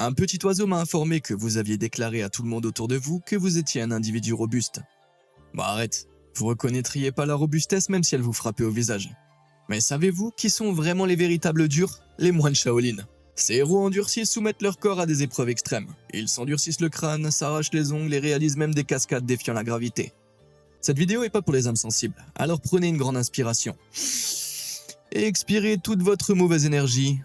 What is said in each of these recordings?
Un petit oiseau m'a informé que vous aviez déclaré à tout le monde autour de vous que vous étiez un individu robuste. Bah arrête, vous reconnaîtriez pas la robustesse même si elle vous frappait au visage. Mais savez-vous qui sont vraiment les véritables durs? Les moines Shaolin. Ces héros endurcis soumettent leur corps à des épreuves extrêmes. Ils s'endurcissent le crâne, s'arrachent les ongles et réalisent même des cascades défiant la gravité. Cette vidéo est pas pour les âmes sensibles, alors prenez une grande inspiration. Et expirez toute votre mauvaise énergie.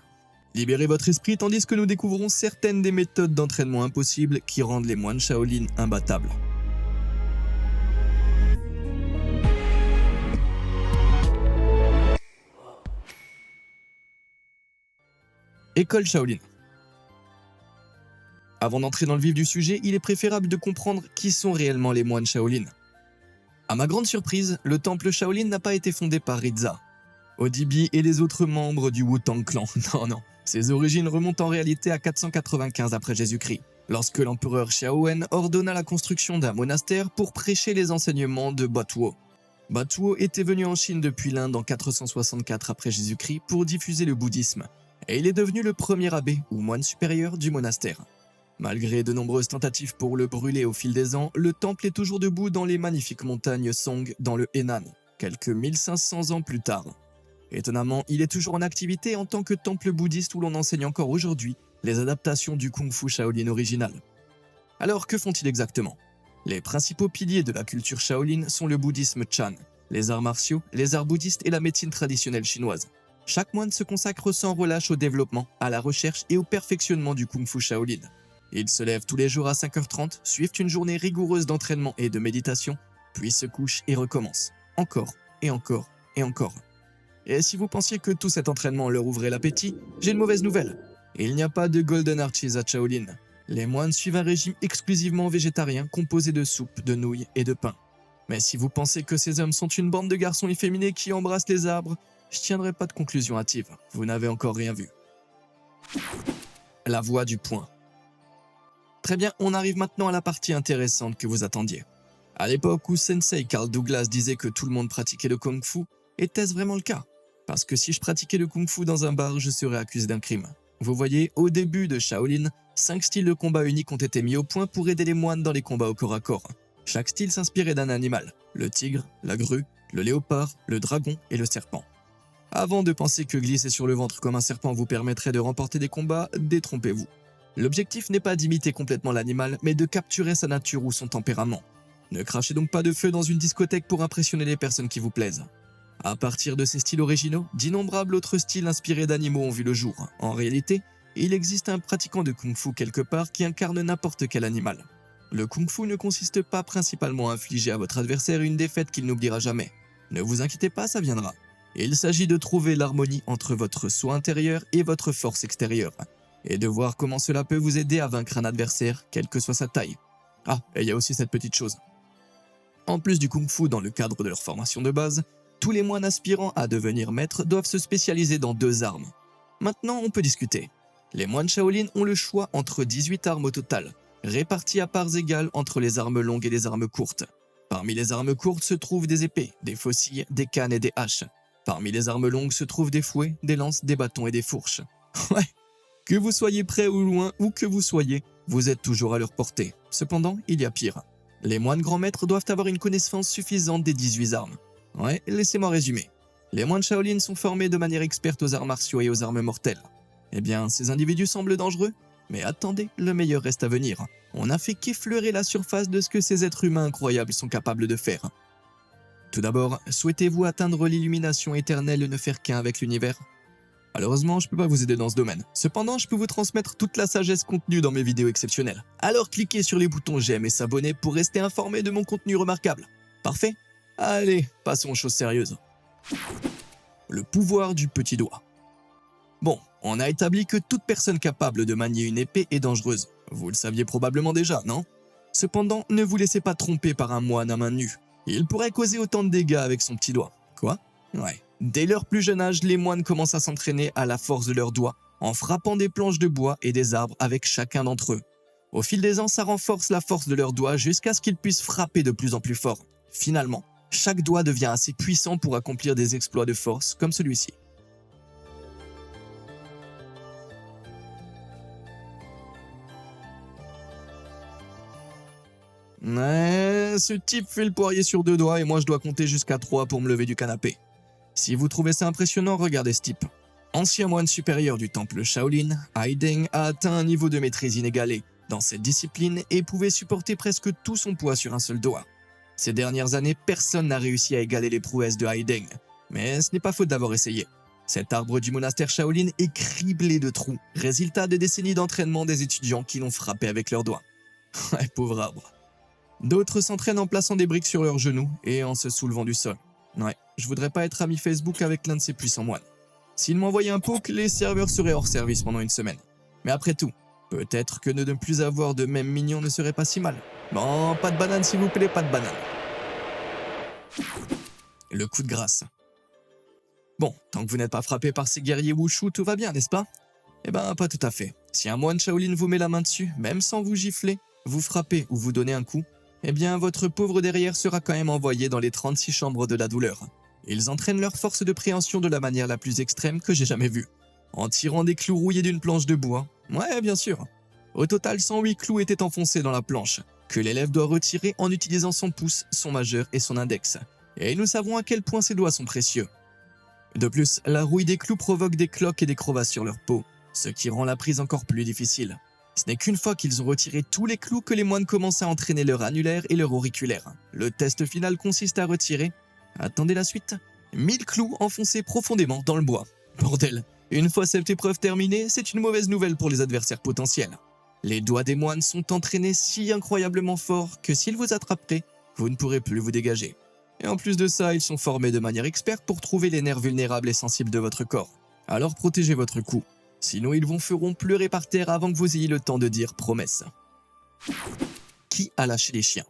Libérez votre esprit tandis que nous découvrons certaines des méthodes d'entraînement impossibles qui rendent les moines Shaolin imbattables. École Shaolin. Avant d'entrer dans le vif du sujet, il est préférable de comprendre qui sont réellement les moines Shaolin. À ma grande surprise, le temple Shaolin n'a pas été fondé par Rizza, Odibi et les autres membres du Wu-Tang Clan. Non, ses origines remontent en réalité à 495 après Jésus-Christ, lorsque l'empereur Xiaowen ordonna la construction d'un monastère pour prêcher les enseignements de Batuo. Batuo était venu en Chine depuis l'Inde en 464 après Jésus-Christ pour diffuser le bouddhisme, et il est devenu le premier abbé ou moine supérieur du monastère. Malgré de nombreuses tentatives pour le brûler au fil des ans, le temple est toujours debout dans les magnifiques montagnes Song dans le Henan, quelques 1500 ans plus tard. Étonnamment, il est toujours en activité en tant que temple bouddhiste où l'on enseigne encore aujourd'hui les adaptations du Kung-Fu Shaolin original. Alors que font-ils exactement? Les principaux piliers de la culture Shaolin sont le bouddhisme Chan, les arts martiaux, les arts bouddhistes et la médecine traditionnelle chinoise. Chaque moine se consacre sans relâche au développement, à la recherche et au perfectionnement du Kung-Fu Shaolin. Ils se lèvent tous les jours à 5h30, suivent une journée rigoureuse d'entraînement et de méditation, puis se couchent et recommencent, encore et encore et encore. Et si vous pensiez que tout cet entraînement leur ouvrait l'appétit, j'ai une mauvaise nouvelle. Il n'y a pas de Golden Arches à Shaolin. Les moines suivent un régime exclusivement végétarien composé de soupe, de nouilles et de pain. Mais si vous pensez que ces hommes sont une bande de garçons efféminés qui embrassent les arbres, je tiendrai pas de conclusion hâtive, vous n'avez encore rien vu. La voie du point. Très bien, on arrive maintenant à la partie intéressante que vous attendiez. À l'époque où Sensei Carl Douglas disait que tout le monde pratiquait le Kung Fu, était-ce vraiment le cas? Parce que si je pratiquais le Kung Fu dans un bar, je serais accusé d'un crime. Vous voyez, au début de Shaolin, 5 styles de combat uniques ont été mis au point pour aider les moines dans les combats au corps à corps. Chaque style s'inspirait d'un animal, le tigre, la grue, le léopard, le dragon et le serpent. Avant de penser que glisser sur le ventre comme un serpent vous permettrait de remporter des combats, détrompez-vous. L'objectif n'est pas d'imiter complètement l'animal, mais de capturer sa nature ou son tempérament. Ne crachez donc pas de feu dans une discothèque pour impressionner les personnes qui vous plaisent. À partir de ces styles originaux, d'innombrables autres styles inspirés d'animaux ont vu le jour. En réalité, il existe un pratiquant de Kung Fu quelque part qui incarne n'importe quel animal. Le Kung Fu ne consiste pas principalement à infliger à votre adversaire une défaite qu'il n'oubliera jamais. Ne vous inquiétez pas, ça viendra. Il s'agit de trouver l'harmonie entre votre soi intérieur et votre force extérieure, et de voir comment cela peut vous aider à vaincre un adversaire, quelle que soit sa taille. Ah, et il y a aussi cette petite chose. En plus du Kung Fu dans le cadre de leur formation de base, tous les moines aspirant à devenir maîtres doivent se spécialiser dans 2 armes. Maintenant, on peut discuter. Les moines Shaolin ont le choix entre 18 armes au total, réparties à parts égales entre les armes longues et les armes courtes. Parmi les armes courtes se trouvent des épées, des faucilles, des cannes et des haches. Parmi les armes longues se trouvent des fouets, des lances, des bâtons et des fourches. Ouais. Que vous soyez près ou loin, où que vous soyez, vous êtes toujours à leur portée. Cependant, il y a pire. Les moines grands maîtres doivent avoir une connaissance suffisante des 18 armes. Ouais, laissez-moi résumer. Les moines Shaolin sont formés de manière experte aux arts martiaux et aux armes mortelles. Eh bien, ces individus semblent dangereux, mais attendez, le meilleur reste à venir. On n'a fait qu'effleurer la surface de ce que ces êtres humains incroyables sont capables de faire. Tout d'abord, souhaitez-vous atteindre l'illumination éternelle et ne faire qu'un avec l'univers? Malheureusement, je ne peux pas vous aider dans ce domaine. Cependant, je peux vous transmettre toute la sagesse contenue dans mes vidéos exceptionnelles. Alors cliquez sur les boutons j'aime et s'abonner pour rester informé de mon contenu remarquable. Parfait? Allez, passons aux choses sérieuses. Le pouvoir du petit doigt. Bon, on a établi que toute personne capable de manier une épée est dangereuse. Vous le saviez probablement déjà, non? Cependant, ne vous laissez pas tromper par un moine à main nue. Il pourrait causer autant de dégâts avec son petit doigt. Quoi? Ouais. Dès leur plus jeune âge, les moines commencent à s'entraîner à la force de leurs doigts, en frappant des planches de bois et des arbres avec chacun d'entre eux. Au fil des ans, ça renforce la force de leurs doigts jusqu'à ce qu'ils puissent frapper de plus en plus fort. Finalement, chaque doigt devient assez puissant pour accomplir des exploits de force comme celui-ci. Ouais, ce type fait le poirier sur 2 doigts et moi je dois compter jusqu'à 3 pour me lever du canapé. Si vous trouvez ça impressionnant, regardez ce type. Ancien moine supérieur du temple Shaolin, Haideng a atteint un niveau de maîtrise inégalé dans cette discipline et pouvait supporter presque tout son poids sur un seul doigt. Ces dernières années, personne n'a réussi à égaler les prouesses de Haideng, mais ce n'est pas faute d'avoir essayé. Cet arbre du monastère Shaolin est criblé de trous, résultat des décennies d'entraînement des étudiants qui l'ont frappé avec leurs doigts. Ouais, pauvre arbre. D'autres s'entraînent en plaçant des briques sur leurs genoux et en se soulevant du sol. Ouais, je voudrais pas être ami Facebook avec l'un de ces puissants moines. S'il m'envoyait un poke, les serveurs seraient hors service pendant une semaine. Mais après tout, peut-être que de ne plus avoir de même mignon ne serait pas si mal. Bon, pas de banane s'il vous plaît, pas de banane. Le coup de grâce. Bon, tant que vous n'êtes pas frappé par ces guerriers wushu, tout va bien, n'est-ce pas? Eh ben, pas tout à fait. Si un moine Shaolin vous met la main dessus, même sans vous gifler, vous frapper ou vous donner un coup, eh bien, votre pauvre derrière sera quand même envoyé dans les 36 chambres de la douleur. Ils entraînent leur force de préhension de la manière la plus extrême que j'ai jamais vue. En tirant des clous rouillés d'une planche de bois. Ouais, bien sûr. Au total, 108 clous étaient enfoncés dans la planche, que l'élève doit retirer en utilisant son pouce, son majeur et son index. Et nous savons à quel point ces doigts sont précieux. De plus, la rouille des clous provoque des cloques et des crevasses sur leur peau, ce qui rend la prise encore plus difficile. Ce n'est qu'une fois qu'ils ont retiré tous les clous que les moines commencent à entraîner leur annulaire et leur auriculaire. Le test final consiste à retirer, attendez la suite, 1000 clous enfoncés profondément dans le bois. Bordel, une fois cette épreuve terminée, c'est une mauvaise nouvelle pour les adversaires potentiels. Les doigts des moines sont entraînés si incroyablement fort que s'ils vous attraperaient, vous ne pourrez plus vous dégager. Et en plus de ça, ils sont formés de manière experte pour trouver les nerfs vulnérables et sensibles de votre corps. Alors protégez votre cou. Sinon, ils vous feront pleurer par terre avant que vous ayez le temps de dire promesse. Qui a lâché les chiens?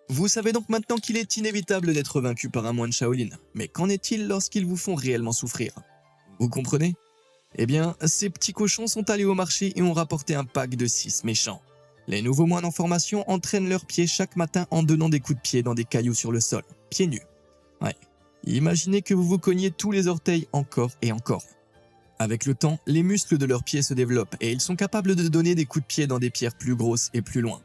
Vous savez donc maintenant qu'il est inévitable d'être vaincu par un moine Shaolin. Mais qu'en est-il lorsqu'ils vous font réellement souffrir? Vous comprenez? Eh bien, ces petits cochons sont allés au marché et ont rapporté un pack de 6 méchants. Les nouveaux moines en formation entraînent leurs pieds chaque matin en donnant des coups de pied dans des cailloux sur le sol, pieds nus. Ouais. Imaginez que vous vous cogniez tous les orteils encore et encore. Avec le temps, les muscles de leurs pieds se développent et ils sont capables de donner des coups de pied dans des pierres plus grosses et plus loin.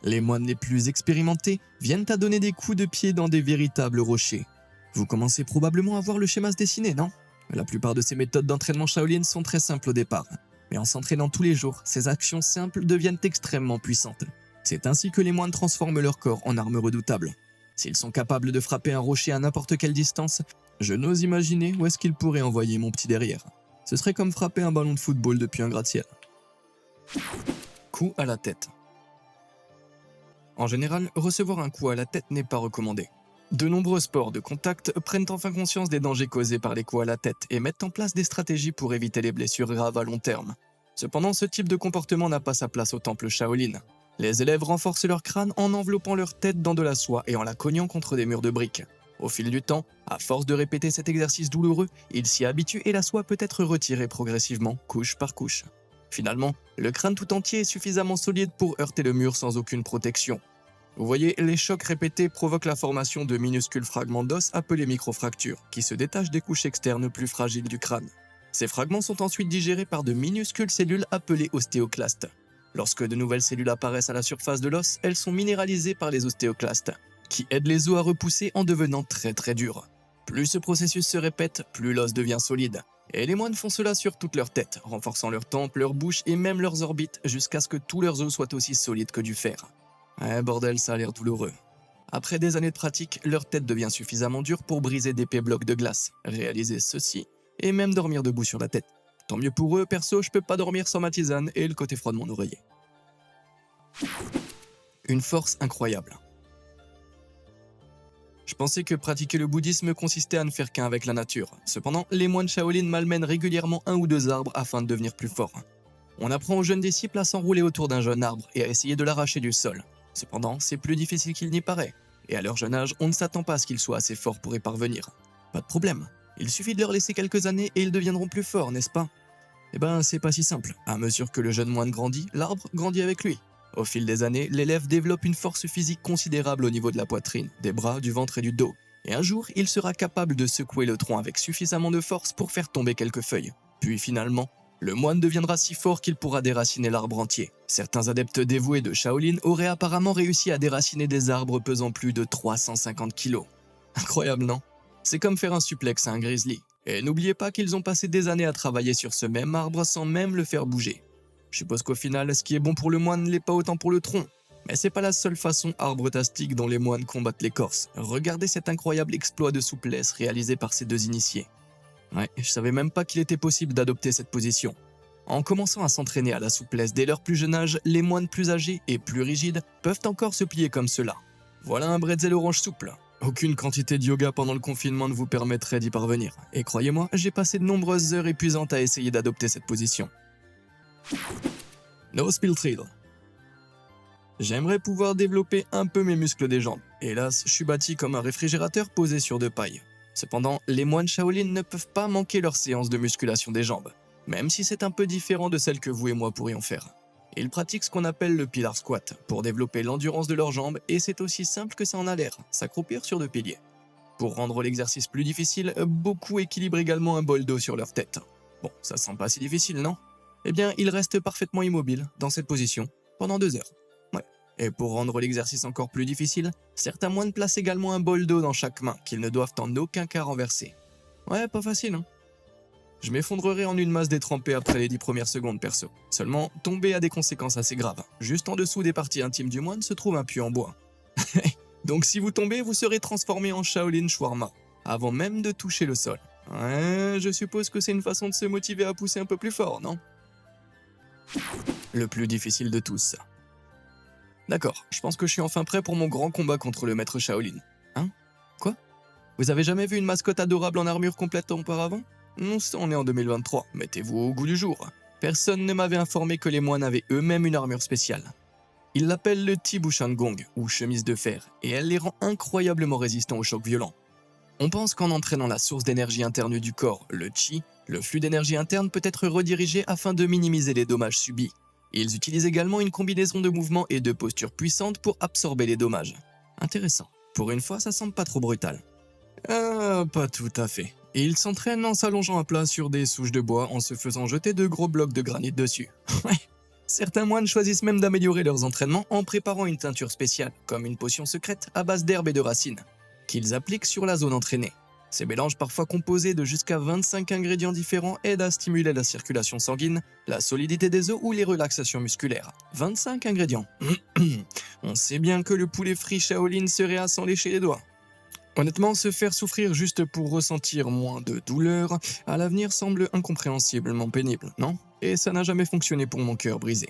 Les moines les plus expérimentés viennent à donner des coups de pied dans des véritables rochers. Vous commencez probablement à voir le schéma se dessiner, non? La plupart de ces méthodes d'entraînement Shaolin sont très simples au départ, mais en s'entraînant tous les jours, ces actions simples deviennent extrêmement puissantes. C'est ainsi que les moines transforment leur corps en arme redoutable. S'ils sont capables de frapper un rocher à n'importe quelle distance, je n'ose imaginer où est-ce qu'ils pourraient envoyer mon petit derrière. Ce serait comme frapper un ballon de football depuis un gratte-ciel. Coup à la tête. En général, recevoir un coup à la tête n'est pas recommandé. De nombreux sports de contact prennent enfin conscience des dangers causés par les coups à la tête et mettent en place des stratégies pour éviter les blessures graves à long terme. Cependant, ce type de comportement n'a pas sa place au temple Shaolin. Les élèves renforcent leur crâne en enveloppant leur tête dans de la soie et en la cognant contre des murs de briques. Au fil du temps, à force de répéter cet exercice douloureux, ils s'y habituent et la soie peut être retirée progressivement, couche par couche. Finalement, le crâne tout entier est suffisamment solide pour heurter le mur sans aucune protection. Vous voyez, les chocs répétés provoquent la formation de minuscules fragments d'os appelés microfractures, qui se détachent des couches externes plus fragiles du crâne. Ces fragments sont ensuite digérés par de minuscules cellules appelées ostéoclastes. Lorsque de nouvelles cellules apparaissent à la surface de l'os, elles sont minéralisées par les ostéoclastes, qui aident les os à repousser en devenant très durs. Plus ce processus se répète, plus l'os devient solide. Et les moines font cela sur toute leur tête, renforçant leurs tempes, leur bouche et même leurs orbites, jusqu'à ce que tous leurs os soient aussi solides que du fer. Ouais, bordel, ça a l'air douloureux. Après des années de pratique, leur tête devient suffisamment dure pour briser d'épais blocs de glace, réaliser ceci, et même dormir debout sur la tête. Tant mieux pour eux, perso, je peux pas dormir sans ma tisane et le côté froid de mon oreiller. Une force incroyable. Je pensais que pratiquer le bouddhisme consistait à ne faire qu'un avec la nature. Cependant, les moines Shaolin malmènent régulièrement un ou deux arbres afin de devenir plus forts. On apprend aux jeunes disciples à s'enrouler autour d'un jeune arbre et à essayer de l'arracher du sol. Cependant, c'est plus difficile qu'il n'y paraît. Et à leur jeune âge, on ne s'attend pas à ce qu'ils soient assez forts pour y parvenir. Pas de problème. Il suffit de leur laisser quelques années et ils deviendront plus forts, n'est-ce pas? Eh ben, c'est pas si simple. À mesure que le jeune moine grandit, l'arbre grandit avec lui. Au fil des années, l'élève développe une force physique considérable au niveau de la poitrine, des bras, du ventre et du dos. Et un jour, il sera capable de secouer le tronc avec suffisamment de force pour faire tomber quelques feuilles. Puis finalement, Le moine deviendra si fort qu'il pourra déraciner l'arbre entier. Certains adeptes dévoués de Shaolin auraient apparemment réussi à déraciner des arbres pesant plus de 350 kilos. Incroyable, non? C'est comme faire un suplex à un grizzly. Et n'oubliez pas qu'ils ont passé des années à travailler sur ce même arbre sans même le faire bouger. Je suppose qu'au final, ce qui est bon pour le moine ne l'est pas autant pour le tronc. Mais c'est pas la seule façon arbre-tastique dont les moines combattent l'écorce. Regardez cet incroyable exploit de souplesse réalisé par ces deux initiés. Ouais, je savais même pas qu'il était possible d'adopter cette position. En commençant à s'entraîner à la souplesse dès leur plus jeune âge, les moines plus âgés et plus rigides peuvent encore se plier comme cela. Voilà un bretzel orange souple. Aucune quantité de yoga pendant le confinement ne vous permettrait d'y parvenir. Et croyez-moi, j'ai passé de nombreuses heures épuisantes à essayer d'adopter cette position. No spill thrill. J'aimerais pouvoir développer un peu mes muscles des jambes. Hélas, je suis bâti comme un réfrigérateur posé sur deux pailles. Cependant, les moines Shaolin ne peuvent pas manquer leur séance de musculation des jambes, même si c'est un peu différent de celle que vous et moi pourrions faire. Ils pratiquent ce qu'on appelle le pillar squat pour développer l'endurance de leurs jambes et c'est aussi simple que ça en a l'air, s'accroupir sur deux piliers. Pour rendre l'exercice plus difficile, beaucoup équilibrent également un bol d'eau sur leur tête. Bon, ça semble pas si difficile, non? Eh bien, ils restent parfaitement immobiles dans cette position pendant 2 heures. Ouais. Et pour rendre l'exercice encore plus difficile, certains moines placent également un bol d'eau dans chaque main qu'ils ne doivent en aucun cas renverser. Ouais, pas facile, hein? Je m'effondrerai en une masse détrempée après les 10 premières secondes perso. Seulement, tomber a des conséquences assez graves. Juste en dessous des parties intimes du moine se trouve un puits en bois. Donc si vous tombez, vous serez transformé en Shaolin Shawarma, avant même de toucher le sol. Ouais, je suppose que c'est une façon de se motiver à pousser un peu plus fort, non? Le plus difficile de tous. D'accord, je pense que je suis enfin prêt pour mon grand combat contre le maître Shaolin. Hein? Quoi? Vous avez jamais vu une mascotte adorable en armure complète auparavant? Non, on est en 2023, mettez-vous au goût du jour. Personne ne m'avait informé que les moines avaient eux-mêmes une armure spéciale. Ils l'appellent le Tibu Gong, ou chemise de fer, et elle les rend incroyablement résistants aux chocs violents. On pense qu'en entraînant la source d'énergie interne du corps, le Chi, le flux d'énergie interne peut être redirigé afin de minimiser les dommages subis. Ils utilisent également une combinaison de mouvements et de postures puissantes pour absorber les dommages. Intéressant. Pour une fois, ça semble pas trop brutal. Pas tout à fait. Et ils s'entraînent en s'allongeant à plat sur des souches de bois en se faisant jeter de gros blocs de granit dessus. Ouais. Certains moines choisissent même d'améliorer leurs entraînements en préparant une teinture spéciale, comme une potion secrète à base d'herbes et de racines, qu'ils appliquent sur la zone entraînée. Ces mélanges parfois composés de jusqu'à 25 ingrédients différents aident à stimuler la circulation sanguine, la solidité des os ou les relaxations musculaires. 25 ingrédients. On sait bien que le poulet frit Shaolin serait à s'en lécher les doigts. Honnêtement, se faire souffrir juste pour ressentir moins de douleur, à l'avenir semble incompréhensiblement pénible, non? Et ça n'a jamais fonctionné pour mon cœur brisé.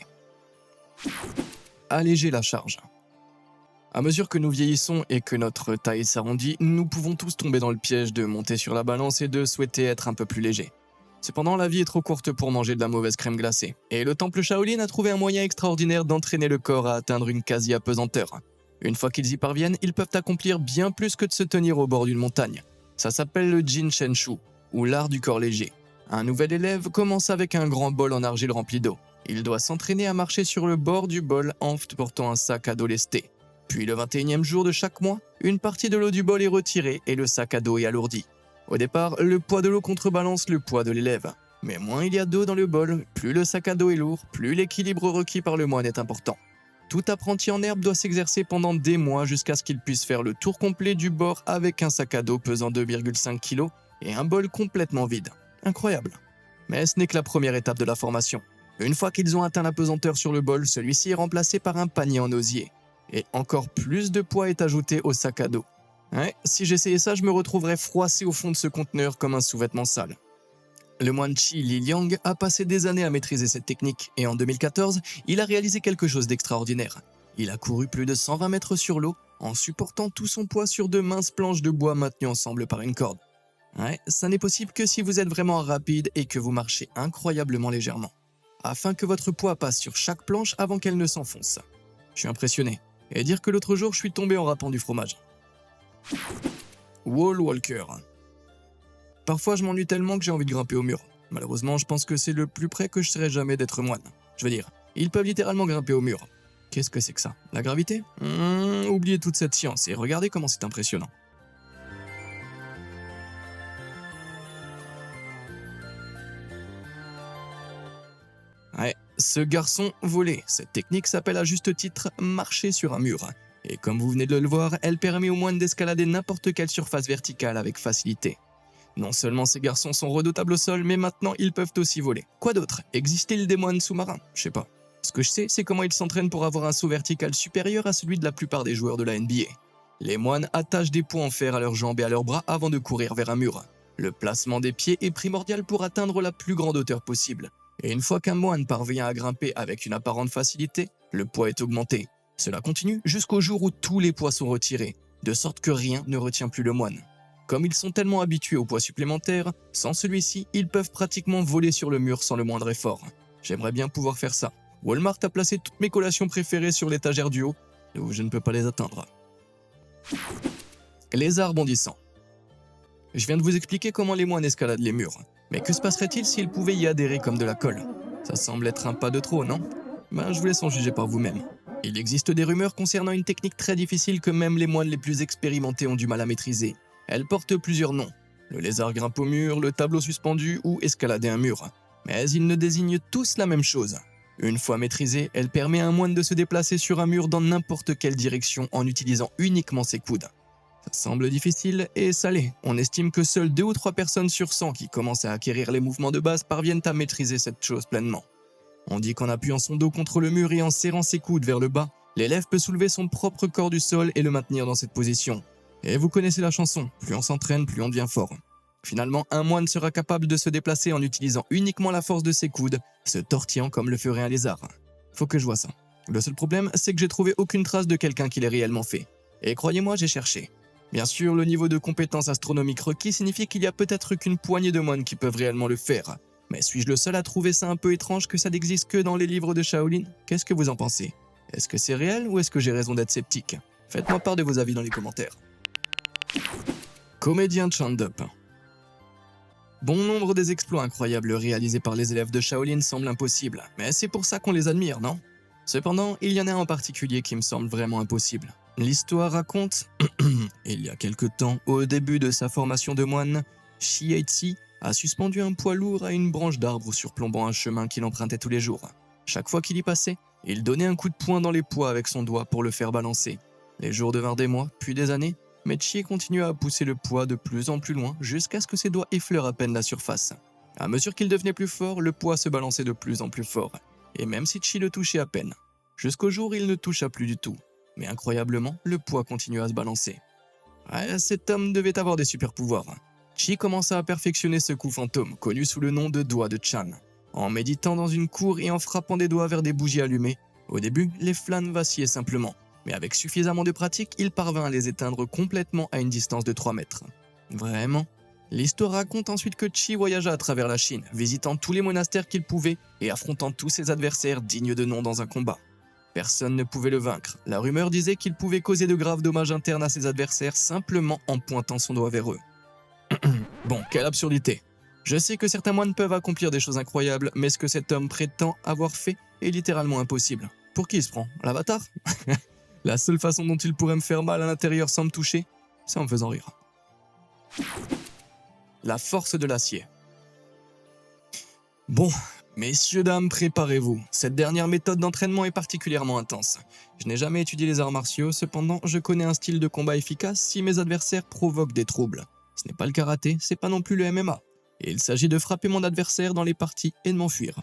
Alléger la charge. À mesure que nous vieillissons et que notre taille s'arrondit, nous pouvons tous tomber dans le piège de monter sur la balance et de souhaiter être un peu plus léger. Cependant, la vie est trop courte pour manger de la mauvaise crème glacée, et le temple Shaolin a trouvé un moyen extraordinaire d'entraîner le corps à atteindre une quasi-apesanteur. Une fois qu'ils y parviennent, ils peuvent accomplir bien plus que de se tenir au bord d'une montagne. Ça s'appelle le Jin Shen Shu, ou l'art du corps léger. Un nouvel élève commence avec un grand bol en argile rempli d'eau. Il doit s'entraîner à marcher sur le bord du bol en portant un sac à dos lesté. Puis le 21e jour de chaque mois, une partie de l'eau du bol est retirée et le sac à dos est alourdi. Au départ, le poids de l'eau contrebalance le poids de l'élève. Mais moins il y a d'eau dans le bol, plus le sac à dos est lourd, plus l'équilibre requis par le moine est important. Tout apprenti en herbe doit s'exercer pendant des mois jusqu'à ce qu'il puisse faire le tour complet du bord avec un sac à dos pesant 2,5 kg et un bol complètement vide. Incroyable. Mais ce n'est que la première étape de la formation. Une fois qu'ils ont atteint la pesanteur sur le bol, celui-ci est remplacé par un panier en osier. Et encore plus de poids est ajouté au sac à dos. Ouais, si j'essayais ça, je me retrouverais froissé au fond de ce conteneur comme un sous-vêtement sale. Le moine Chi Liliang a passé des années à maîtriser cette technique et en 2014, il a réalisé quelque chose d'extraordinaire. Il a couru plus de 120 mètres sur l'eau en supportant tout son poids sur de minces planches de bois maintenues ensemble par une corde. Ouais, ça n'est possible que si vous êtes vraiment rapide et que vous marchez incroyablement légèrement, afin que votre poids passe sur chaque planche avant qu'elle ne s'enfonce. Je suis impressionné. Et dire que l'autre jour, je suis tombé en râpant du fromage. Wall Walker. Parfois, je m'ennuie tellement que j'ai envie de grimper au mur. Malheureusement, je pense que c'est le plus près que je serai jamais d'être moine. Je veux dire, ils peuvent littéralement grimper au mur. Qu'est-ce que c'est que ça? La gravité? Oubliez toute cette science et regardez comment c'est impressionnant. Ce garçon volait. Cette technique s'appelle à juste titre marcher sur un mur. Et comme vous venez de le voir, elle permet aux moines d'escalader n'importe quelle surface verticale avec facilité. Non seulement ces garçons sont redoutables au sol, mais maintenant ils peuvent aussi voler. Quoi d'autre? Existe-t-il des moines sous-marins? Je sais pas. Ce que je sais, c'est comment ils s'entraînent pour avoir un saut vertical supérieur à celui de la plupart des joueurs de la NBA. Les moines attachent des poids en fer à leurs jambes et à leurs bras avant de courir vers un mur. Le placement des pieds est primordial pour atteindre la plus grande hauteur possible. Et une fois qu'un moine parvient à grimper avec une apparente facilité, le poids est augmenté. Cela continue jusqu'au jour où tous les poids sont retirés, de sorte que rien ne retient plus le moine. Comme ils sont tellement habitués au poids supplémentaire, sans celui-ci, ils peuvent pratiquement voler sur le mur sans le moindre effort. J'aimerais bien pouvoir faire ça. Walmart a placé toutes mes collations préférées sur l'étagère du haut, où je ne peux pas les atteindre. Lézard bondissant. Je viens de vous expliquer comment les moines escaladent les murs. Mais que se passerait-il s'ils pouvaient y adhérer comme de la colle? Ça semble être un pas de trop, non? Je vous laisse en juger par vous-même. Il existe des rumeurs concernant une technique très difficile que même les moines les plus expérimentés ont du mal à maîtriser. Elle porte plusieurs noms. Le lézard grimpe au mur, le tableau suspendu ou escalader un mur. Mais ils ne désignent tous la même chose. Une fois maîtrisée, elle permet à un moine de se déplacer sur un mur dans n'importe quelle direction en utilisant uniquement ses coudes. Ça semble difficile et ça l'est. On estime que seules 2 ou 3 personnes sur 100 qui commencent à acquérir les mouvements de base parviennent à maîtriser cette chose pleinement. On dit qu'en appuyant son dos contre le mur et en serrant ses coudes vers le bas, l'élève peut soulever son propre corps du sol et le maintenir dans cette position. Et vous connaissez la chanson, plus on s'entraîne, plus on devient fort. Finalement, un moine sera capable de se déplacer en utilisant uniquement la force de ses coudes, se tortillant comme le ferait un lézard. Faut que je vois ça. Le seul problème, c'est que j'ai trouvé aucune trace de quelqu'un qui l'ait réellement fait. Et croyez-moi, j'ai cherché. Bien sûr, le niveau de compétence astronomique requis signifie qu'il y a peut-être qu'une poignée de moines qui peuvent réellement le faire. Mais suis-je le seul à trouver ça un peu étrange que ça n'existe que dans les livres de Shaolin? Qu'est-ce que vous en pensez? Est-ce que c'est réel ou est-ce que j'ai raison d'être sceptique? Faites-moi part de vos avis dans les commentaires. Comédien Chandup. Bon nombre des exploits incroyables réalisés par les élèves de Shaolin semblent impossibles, mais c'est pour ça qu'on les admire, non? Cependant, il y en a un en particulier qui me semble vraiment impossible. L'histoire raconte, il y a quelque temps, au début de sa formation de moine, Shietsi a suspendu un poids lourd à une branche d'arbre surplombant un chemin qu'il empruntait tous les jours. Chaque fois qu'il y passait, il donnait un coup de poing dans les poids avec son doigt pour le faire balancer. Les jours devinrent des mois, puis des années, mais Chi continua à pousser le poids de plus en plus loin jusqu'à ce que ses doigts effleurent à peine la surface. À mesure qu'il devenait plus fort, le poids se balançait de plus en plus fort, et même si Chi le touchait à peine, jusqu'au jour où il ne toucha plus du tout. Mais incroyablement, le poids continua à se balancer. Ouais, cet homme devait avoir des super pouvoirs. Chi commença à perfectionner ce coup fantôme, connu sous le nom de doigt de Chan. En méditant dans une cour et en frappant des doigts vers des bougies allumées, au début, les flammes vacillaient simplement, mais avec suffisamment de pratique, il parvint à les éteindre complètement à une distance de 3 mètres. Vraiment? L'histoire raconte ensuite que Chi voyagea à travers la Chine, visitant tous les monastères qu'il pouvait et affrontant tous ses adversaires dignes de nom dans un combat. Personne ne pouvait le vaincre. La rumeur disait qu'il pouvait causer de graves dommages internes à ses adversaires simplement en pointant son doigt vers eux. Bon, quelle absurdité. Je sais que certains moines peuvent accomplir des choses incroyables, mais ce que cet homme prétend avoir fait est littéralement impossible. Pour qui il se prend? L'avatar? La seule façon dont il pourrait me faire mal à l'intérieur sans me toucher, c'est en me faisant rire. La force de l'acier. Bon, messieurs, dames, préparez-vous. Cette dernière méthode d'entraînement est particulièrement intense. Je n'ai jamais étudié les arts martiaux, cependant, je connais un style de combat efficace si mes adversaires provoquent des troubles. Ce n'est pas le karaté, c'est pas non plus le MMA. Et il s'agit de frapper mon adversaire dans les parties et de m'enfuir.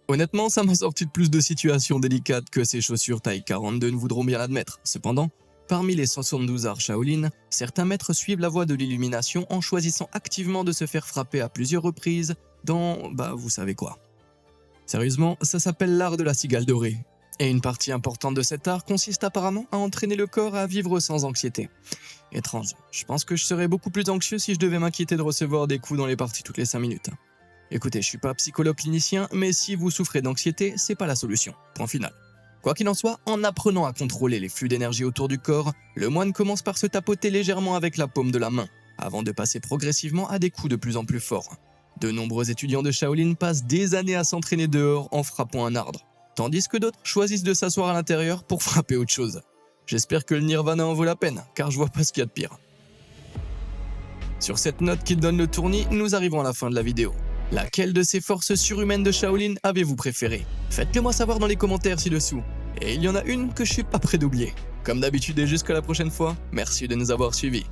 Honnêtement, ça m'a sorti de plus de situations délicates que ces chaussures taille 42 ne voudront bien l'admettre. Cependant, parmi les 72 arts Shaolin, certains maîtres suivent la voie de l'illumination en choisissant activement de se faire frapper à plusieurs reprises dans... vous savez quoi. Sérieusement, ça s'appelle l'art de la cigale dorée. Et une partie importante de cet art consiste apparemment à entraîner le corps à vivre sans anxiété. Étrange, je pense que je serais beaucoup plus anxieux si je devais m'inquiéter de recevoir des coups dans les parties toutes les 5 minutes. Écoutez, je suis pas psychologue clinicien, mais si vous souffrez d'anxiété, c'est pas la solution. Point final. Quoi qu'il en soit, en apprenant à contrôler les flux d'énergie autour du corps, le moine commence par se tapoter légèrement avec la paume de la main, avant de passer progressivement à des coups de plus en plus forts. De nombreux étudiants de Shaolin passent des années à s'entraîner dehors en frappant un arbre, tandis que d'autres choisissent de s'asseoir à l'intérieur pour frapper autre chose. J'espère que le Nirvana en vaut la peine, car je vois pas ce qu'il y a de pire. Sur cette note qui donne le tournis, nous arrivons à la fin de la vidéo. Laquelle de ces forces surhumaines de Shaolin avez-vous préférée? Faites-le moi savoir dans les commentaires ci-dessous. Et il y en a une que je suis pas prêt d'oublier. Comme d'habitude et jusqu'à la prochaine fois, merci de nous avoir suivis.